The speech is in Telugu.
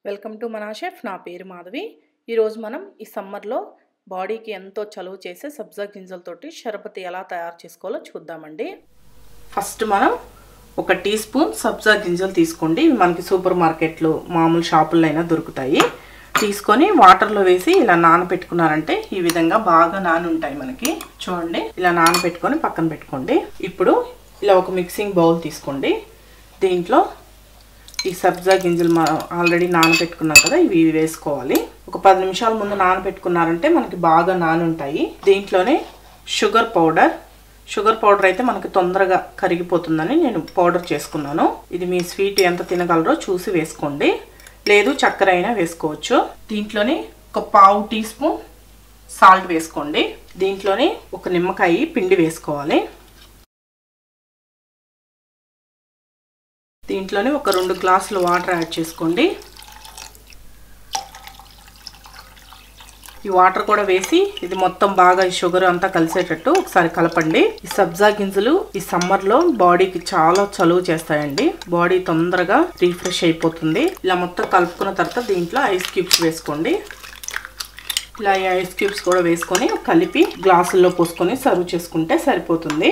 వెల్కమ్ టు మనా షెఫ్. నా పేరు మాధవి. ఈరోజు మనం ఈ సమ్మర్లో బాడీకి ఎంతో చలువ చేసే సబ్జా గింజలతోటి షర్బత్ ఎలా తయారు చేసుకోవాలో చూద్దామండి. ఫస్ట్ మనం 1 టీ స్పూన్ సబ్జా గింజలు తీసుకోండి. ఇవి మనకి సూపర్ మార్కెట్లో మామూలు షాపుల్లో అయినా దొరుకుతాయి. తీసుకొని వాటర్లో వేసి ఇలా నానబెట్టుకున్నారంటే ఈ విధంగా బాగా నాని ఉంటాయి. మనకి చూడండి, ఇలా నానబెట్టుకొని పక్కన పెట్టుకోండి. ఇప్పుడు ఇలా ఒక మిక్సింగ్ బౌల్ తీసుకోండి. దీంట్లో ఈ సబ్జా గింజలు మనం ఆల్రెడీ నానబెట్టుకున్నాం కదా, ఇవి వేసుకోవాలి. ఒక 10 నిమిషాల ముందు నానబెట్టుకున్నారంటే మనకి బాగా నాని ఉంటాయి. దీంట్లోనే షుగర్ పౌడర్ అయితే మనకి తొందరగా కరిగిపోతుందని నేను పౌడర్ చేసుకున్నాను. ఇది మీ స్వీట్ ఎంత తినగలరో చూసి వేసుకోండి, లేదు చక్కెర అయినా వేసుకోవచ్చు. దీంట్లోనే ఒక 1/2 టీ స్పూన్ సాల్ట్ వేసుకోండి. దీంట్లోనే ఒక నిమ్మకాయ పిండి వేసుకోవాలి. దీంట్లోనే ఒక 2 గ్లాసులు వాటర్ యాడ్ చేసుకోండి. ఈ వాటర్ కూడా వేసి ఇది మొత్తం బాగా ఈ షుగర్ అంతా కలిసేటట్టు ఒకసారి కలపండి. ఈ సబ్జా గింజలు ఈ సమ్మర్లో బాడీకి చాలా చలువ చేస్తాయండి. బాడీ తొందరగా రీఫ్రెష్ అయిపోతుంది. ఇలా మొత్తం కలుపుకున్న తర్వాత దీంట్లో ఐస్ క్యూబ్స్ వేసుకోండి. ఇలా ఈ ఐస్ క్యూబ్స్ కూడా వేసుకొని కలిపి గ్లాసుల్లో పోసుకొని సర్వ్ చేసుకుంటే సరిపోతుంది.